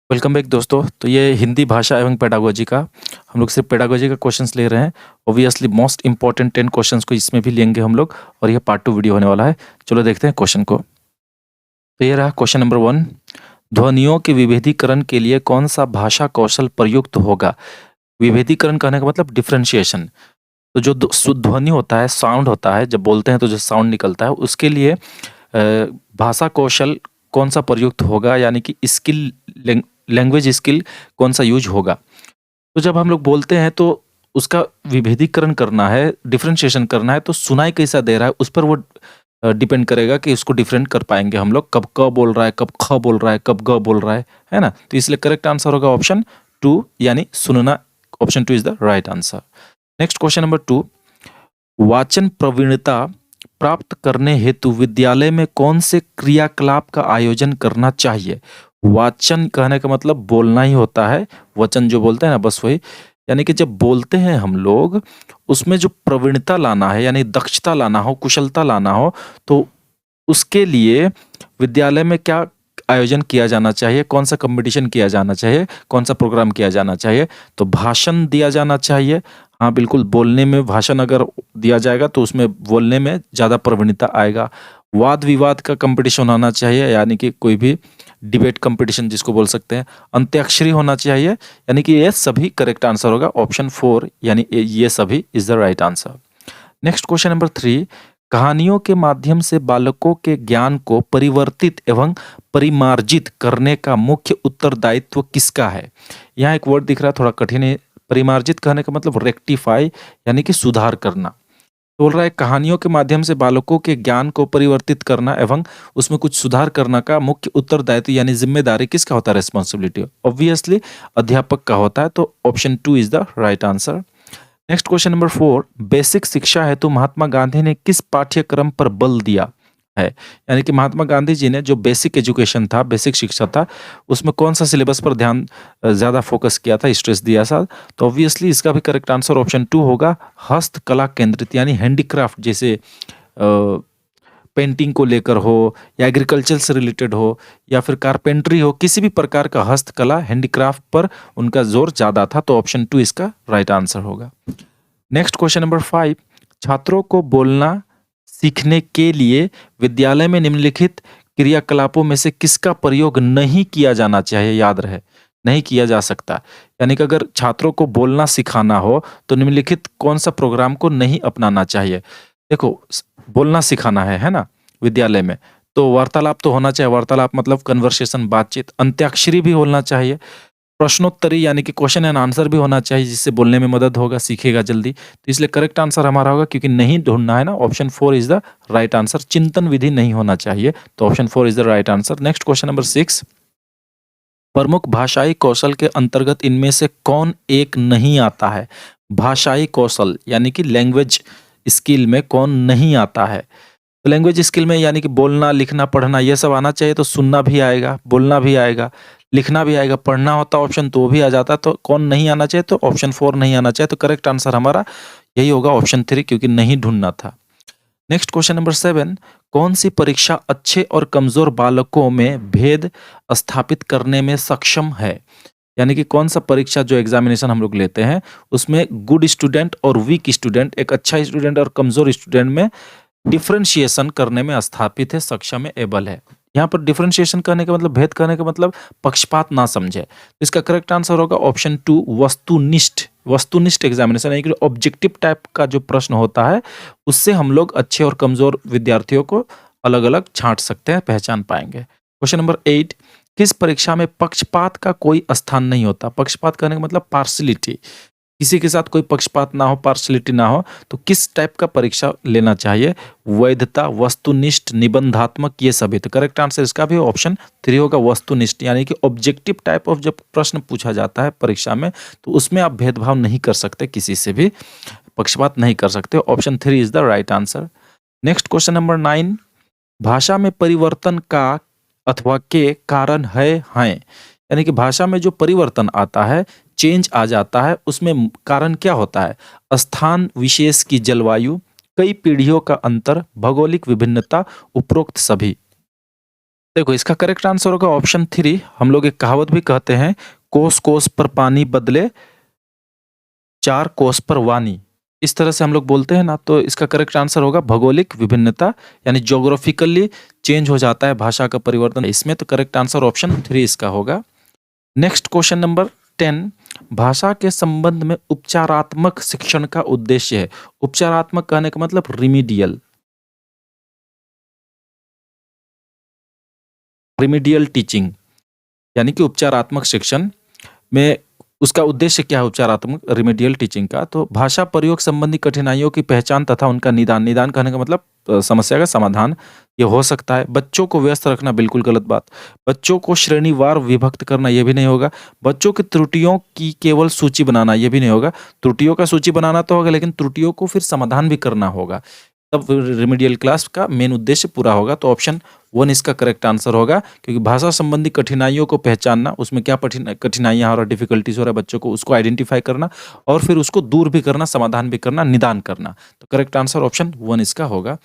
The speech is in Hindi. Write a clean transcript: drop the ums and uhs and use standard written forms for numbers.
वेलकम बैक दोस्तों। तो ये हिंदी भाषा एवं पेडागोजी का हम लोग सिर्फ पेडागोजी का क्वेश्चंस ले रहे हैं। ऑब्वियसली मोस्ट इंपॉर्टेंट 10 क्वेश्चंस को इसमें भी लेंगे हम लोग और ये पार्ट 2 वीडियो होने वाला है। चलो देखते हैं क्वेश्चन को। तो ये रहा क्वेश्चन नंबर 1। ध्वनियों के विभेदीकरण के लिए कौन सा भाषा कौशल प्रयुक्त होगा? विभेदीकरण कहने का मतलब डिफरेंशिएशन। तो जो शुद्ध ध्वनि होता है, साउंड होता है, जब बोलते हैं तो जो साउंड निकलता है उसके लिए भाषा कौशल कौन सा प्रयुक्त होगा, यानी कि स्किल, लैंग्वेज स्किल कौन सा यूज होगा। तो जब हम लोग बोलते हैं तो उसका विभेदीकरण करना है, डिफरेंशिएशन करना है, तो सुनाई कैसा दे रहा है उस पर वो डिपेंड करेगा कि उसको डिफरेंट कर पाएंगे हम लोग, कब क बोल रहा है, कब ख बोल रहा है, कब ग बोल रहा है ना। तो इसलिए करेक्ट आंसर होगा ऑप्शन 2, यानी सुनना। Option 2 is the right answer. Next question number 2। वाचन प्रवीणता प्राप्त करने हेतु विद्यालय में कौन से क्रियाकलाप का आयोजन करना चाहिए? वाचन कहने का मतलब बोलना ही होता है, वचन जो बोलते हैं ना, बस वही। यानी कि जब बोलते हैं हम लोग, उसमें जो प्रवीणता लाना है, यानी दक्षता लाना हो, कुशलता लाना हो, तो उसके लिए विद्यालय में क्या आयोजन किया जाना चाहिए, कौन सा कंपटीशन किया जाना चाहिए, कौन सा प्रोग्राम किया जाना चाहिए? तो भाषण दिया जाना चाहिए। हाँ बिल्कुल, बोलने में भाषण अगर दिया जाएगा तो उसमें बोलने में ज़्यादा प्रवीणता आएगा। वाद विवाद का कंपटीशन होना चाहिए, यानी कि कोई भी डिबेट कंपटीशन जिसको बोल सकते हैं। अंत्याक्षरी होना चाहिए, यानी कि ये सभी करेक्ट आंसर होगा। ऑप्शन 4 यानी ये सभी is the right answer. Next question number 3। कहानियों के माध्यम से बालकों के ज्ञान को परिवर्तित एवं परिमार्जित करने का मुख्य उत्तरदायित्व किसका है? यहाँ एक वर्ड दिख रहा है, थोड़ा कठिन है। परिमार्जित कहने का मतलब रेक्टिफाई, यानी कि सुधार करना। तो बोल रहा है कहानियों के माध्यम से बालकों के ज्ञान को परिवर्तित करना एवं उसमें कुछ सुधार करना का मुख्य उत्तरदायित्व यानी जिम्मेदारी किसका होता है? रेस्पॉन्सिबिलिटी ऑब्वियसली अध्यापक का होता है। तो option 2 is the right answer. Next question number 4। Basic शिक्षा हेतु महात्मा गांधी ने किस पाठ्यक्रम पर बल दिया है? यानी कि महात्मा गांधी जी ने जो बेसिक एजुकेशन था, बेसिक शिक्षा था, उसमें कौन सा सिलेबस पर ध्यान ज्यादा फोकस किया था, स्ट्रेस दिया था? तो ऑब्वियसली इसका भी करेक्ट आंसर ऑप्शन 2 होगा, हस्तकला केंद्रित, यानी हैंडीक्राफ्ट, जैसे पेंटिंग को लेकर हो, या एग्रीकल्चर से रिलेटेड हो, या फिर कारपेंट्री हो, किसी भी प्रकार का हस्तकला, हैंडीक्राफ्ट पर उनका जोर ज्यादा था। तो ऑप्शन 2 इसका राइट आंसर होगा। Next question number 5। छात्रों को बोलना सीखने के लिए विद्यालय में निम्नलिखित क्रियाकलापों में से किसका प्रयोग नहीं किया जाना चाहिए? याद रहे, नहीं किया जा सकता। यानी कि अगर छात्रों को बोलना सिखाना हो तो निम्नलिखित कौन सा प्रोग्राम को नहीं अपनाना चाहिए? देखो, बोलना सिखाना है ना, विद्यालय में, तो वार्तालाप तो होना चाहिए। वार्तालाप मतलब कन्वर्सेशन, बातचीत। अंत्याक्षरी भी होना चाहिए। प्रश्नोत्तरी यानी कि क्वेश्चन एंड आंसर भी होना चाहिए, जिससे बोलने में मदद होगा, सीखेगा जल्दी। तो इसलिए करेक्ट आंसर हमारा होगा, क्योंकि नहीं ढूंढना है ना, option 4 is the right answer. चिंतन विधि नहीं होना चाहिए, तो option 4 is the right answer. Next question number 6। प्रमुख भाषाई कौशल के अंतर्गत इनमें से कौन एक नहीं आता है? भाषाई कौशल यानी कि लैंग्वेज स्किल में कौन नहीं आता है? तो लैंग्वेज स्किल में यानी कि बोलना, लिखना, पढ़ना, ये सब आना चाहिए। तो सुनना भी आएगा, बोलना भी आएगा, लिखना भी आएगा, पढ़ना होता ऑप्शन 2 भी आ जाता। तो कौन नहीं आना चाहिए? तो ऑप्शन 4 नहीं आना चाहिए। तो करेक्ट आंसर हमारा यही होगा, ऑप्शन 3, क्योंकि नहीं ढूंढना था। Next question number 7। कौन सी परीक्षा अच्छे और कमजोर बालकों में भेद स्थापित करने में सक्षम है? यानी कि कौन सा परीक्षा, जो एग्जामिनेशन हम लोग लेते हैं, उसमें गुड स्टूडेंट और वीक स्टूडेंट, एक अच्छा स्टूडेंट और कमजोर स्टूडेंट में डिफरेंशिएशन करने में स्थापित है, सक्षम है, एबल है। यहाँ पर डिफरेंशिएशन करने का मतलब, भेद करने का मतलब पक्षपात ना समझे। इसका करेक्ट आंसर होगा ऑप्शन 2, वस्तुनिष्ठ। वस्तुनिष्ठ एग्जामिनेशन, यानी कि ऑब्जेक्टिव टाइप का जो प्रश्न होता है, उससे हम लोग अच्छे और कमजोर विद्यार्थियों को अलग अलग छांट सकते हैं, पहचान पाएंगे। Question number 8। किस परीक्षा में पक्षपात का कोई स्थान नहीं होता? पक्षपात करने का मतलब पार्शलिटी, किसी के साथ कोई पक्षपात ना हो, पार्शलिटी ना हो। तो किस टाइप का परीक्षा लेना चाहिए? वैधता, वस्तुनिष्ठ, निबंधात्मक, ये सभी। तो करेक्ट आंसर इसका भी ऑप्शन 3 होगा, वस्तुनिष्ठ। यानी कि ऑब्जेक्टिव टाइप ऑफ जब प्रश्न पूछा जाता है परीक्षा में, तो उसमें आप भेदभाव नहीं कर सकते, किसी से भी पक्षपात नहीं कर सकते। Option 3 is the right answer. Next question number 9। भाषा में परिवर्तन का अथवा के कारण हैं। यानी कि भाषा में जो परिवर्तन आता है, चेंज आ जाता है, उसमें कारण क्या होता है? स्थान विशेष की जलवायु, कई पीढ़ियों का अंतर, भौगोलिक विभिन्नता, उपरोक्त सभी। देखो इसका करेक्ट आंसर होगा ऑप्शन 3। हम लोग एक कहावत भी कहते हैं, कोस कोस पर पानी बदले, 4 कोस पर वानी। इस तरह से हम लोग बोलते हैं ना, तो इसका करेक्ट आंसर होगा भौगोलिक विभिन्नता, यानी ज्योग्राफिकली चेंज हो जाता है भाषा का परिवर्तन इसमें, तो करेक्ट आंसर ऑप्शन 3 इसका होगा। नेक्स्ट क्वेश्चन नंबर 10, भाषा के संबंध में उपचारात्मक शिक्षण का उद्देश्य है। उपचारात्मक कहने का मतलब रिमीडियल, रिमीडियल टीचिंग, यानी कि उपचारात्मक शिक्षण में उसका उद्देश्य क्या है, उपचारात्मक रिमीडियल टीचिंग का। तो भाषा प्रयोग संबंधी कठिनाइयों की पहचान तथा उनका निदान, निदान कहने का मतलब समस्या का समाधान ये हो सकता है। बच्चों को व्यस्त रखना बिल्कुल गलत बात। बच्चों को श्रेणीवार विभक्त करना ये भी नहीं होगा। बच्चों की त्रुटियों की केवल सूची बनाना ये भी नहीं होगा। त्रुटियों का सूची बनाना तो होगा, लेकिन त्रुटियों को फिर समाधान भी करना होगा, तब रिमीडियल क्लास का मेन उद्देश्य पूरा होगा। तो ऑप्शन 1 इसका करेक्ट आंसर होगा, क्योंकि भाषा संबंधी कठिनाइयों को पहचानना, उसमें क्या कठिनाइयाँ और डिफिकल्टीज हो रहा है बच्चों को, उसको आइडेंटिफाई करना और फिर उसको दूर भी करना, समाधान भी करना, निदान करना। तो करेक्ट आंसर ऑप्शन 1 इसका होगा।